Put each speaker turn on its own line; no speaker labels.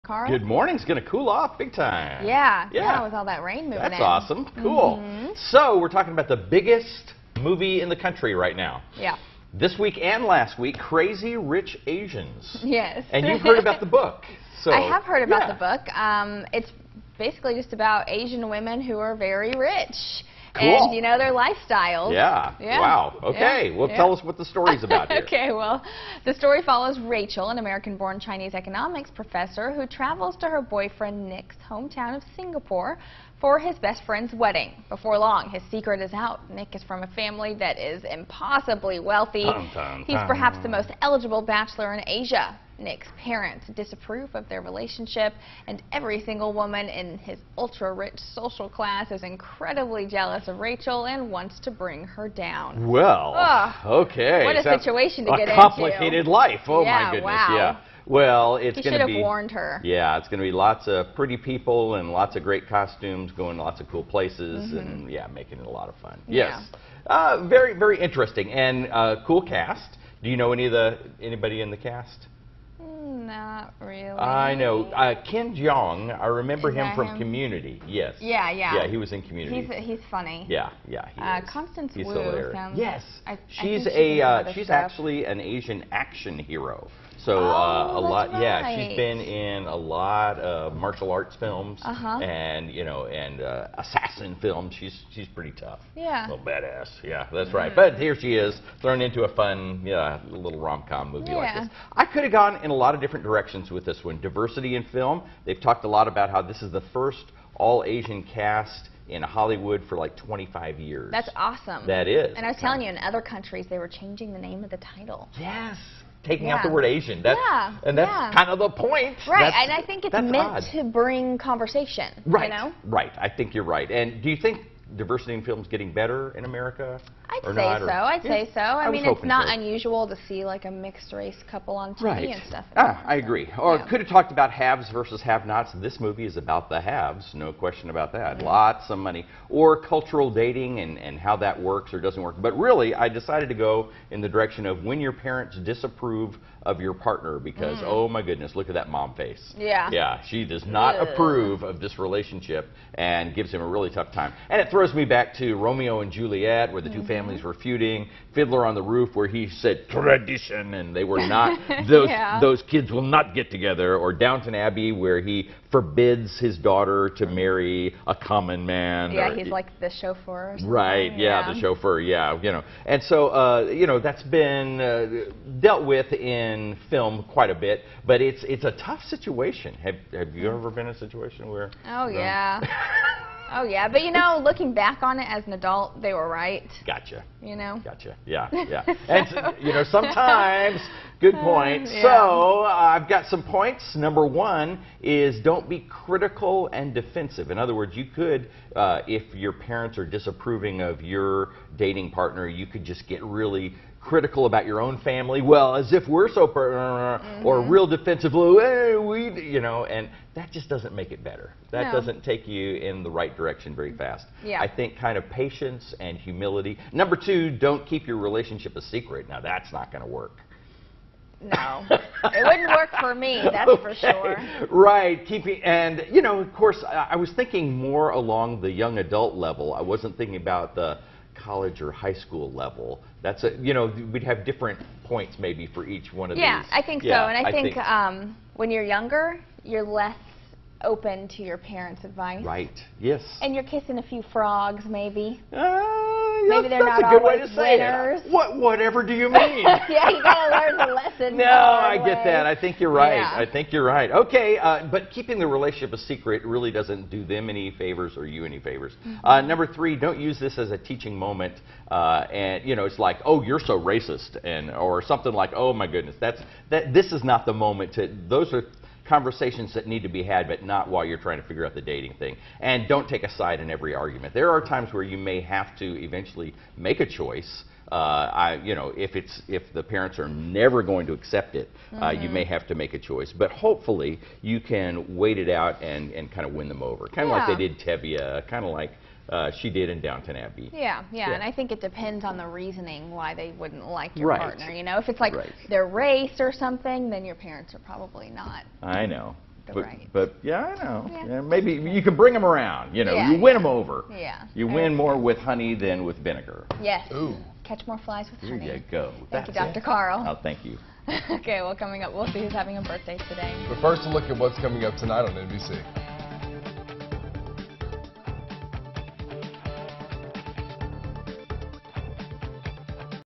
Karl?
Good morning. It's going to cool off big time.
Yeah, with all that rain moving in.
That's awesome. Cool. So we're talking about the biggest movie in the country right now.
Yeah.
This week and last week, Crazy Rich Asians.
Yes.
And you've heard about the book. So,
I have heard about the book. It's basically just about Asian women who are very rich.
Cool.
And, you know, their lifestyles.
Yeah. Wow. Okay. Well, tell us what the story's about here.
Okay, well, the story follows Rachel, an American-born Chinese economics professor who travels to her boyfriend Nick's hometown of Singapore for his best friend's wedding. Before long, his secret is out. Nick is from a family that is impossibly wealthy. He's perhaps the most eligible bachelor in Asia. Nick's parents disapprove of their relationship, and every single woman in his ultra-rich social class is incredibly jealous of Rachel and wants to bring her down.
Well, okay.
What a situation to get into.
A complicated life. Oh, my goodness.
Wow.
Yeah. Well, it's going to be...
He should have warned her.
Yeah, it's going to be lots of pretty people and lots of great costumes, going to lots of cool places, and, yeah, making it a lot of fun.
Yeah.
Yes. Very, very interesting. And cool cast. Do you know anybody in the cast?
Not really.
I know. Ken Jeong, I remember him from Community. Yes.
Yeah.
Yeah, he was in Community.
He's funny.
Yeah, he is.
Constance
He's
Wu
hilarious.
sounds...
Yes.
She's
actually an Asian action hero. So
a
lot,
right.
yeah, she's been in a lot of martial arts films,
Uh-huh.
and assassin films. She's pretty tough.
Yeah.
A little badass. Yeah, that's right. But here she is, thrown into a fun, little rom-com movie like this. I could have gone in a lot of different directions with this one. Diversity in film. They've talked a lot about how this is the first all-Asian cast in Hollywood for like 25 years.
That's awesome.
That is.
And I was telling you, in other countries, they were changing the name of the title.
Yes. Taking out the word Asian. That's kind of the point.
Right, and I think it's meant to bring conversation.
Right,
you know?
Right. I think you're right. And do you think diversity in film is getting better in America?
I'd say so. I mean, it's not unusual to see like a mixed race couple on TV and stuff.
I agree. Or could have talked about haves versus have-nots. This movie is about the haves, no question about that. Lots of money. Or cultural dating and how that works or doesn't work. But really, I decided to go in the direction of when your parents disapprove of your partner because, oh my goodness, look at that mom face.
Yeah.
Yeah, she does not approve of this relationship and gives him a really tough time. And it throws me back to Romeo and Juliet, where the two families were feuding, Fiddler on the Roof, where he said tradition, and they were not, those kids will not get together, or Downton Abbey, where he forbids his daughter to marry a common man.
Yeah, he's like the chauffeur or something.
Right, the chauffeur, And so, that's been dealt with in film quite a bit, but it's a tough situation. Have you ever been in a situation where...
Oh, yeah. Oh, yeah. But, looking back on it as an adult, they were right.
Gotcha. Gotcha. Yeah. And, sometimes, good point. So, I've got some points. Number one is don't be critical and defensive. In other words, you could, if your parents are disapproving of your dating partner, you could just get really critical about your own family, well, as if we're so, or real defensive, and that just doesn't make it better. That doesn't take you in the right direction very fast.
Yeah.
I think kind of patience and humility. Number two, don't keep your relationship a secret. Now, that's not going to work.
No, it wouldn't work for me, that's for sure.
Right, and of course, I was thinking more along the young adult level. I wasn't thinking about the college or high school level. That's we'd have different points maybe for each one of these.
Yeah, I think so. And I think when you're younger, you're less open to your parents' advice.
Right. Yes.
And you're kissing a few frogs, maybe.
Maybe
they're not
a good way to
always
say
winners.
It. Whatever do you mean?
Yeah, you gotta learn the lesson.
No, I get that. I think you're right.
Yeah.
I think you're right. Okay, but keeping the relationship a secret really doesn't do them any favors or you any favors. Number three, don't use this as a teaching moment. And it's like, oh, you're so racist, or something like, oh my goodness, this is not the moment to. Those are conversations that need to be had, but not while you're trying to figure out the dating thing. And don't take a side in every argument. There are times where you may have to eventually make a choice. If the parents are never going to accept it, you may have to make a choice. But hopefully you can wait it out and kind of win them over. Kind of like they did Tevye, kind of like she did in Downton Abbey.
Yeah, and I think it depends on the reasoning why they wouldn't like your partner. If it's like their race or something, then your parents are probably not.
I know. But yeah, I know.
Yeah.
Yeah, maybe you can bring them around. You know,
Yeah,
you win them over.
Yeah.
You win more with honey than with vinegar.
Yes.
Ooh.
Catch more flies with honey.
There you go.
Thank you,
That's
Dr.
it.
Karl.
Oh, thank you.
Okay, well, coming up, we'll see who's having a birthday today.
But first, a look at what's coming up tonight on NBC.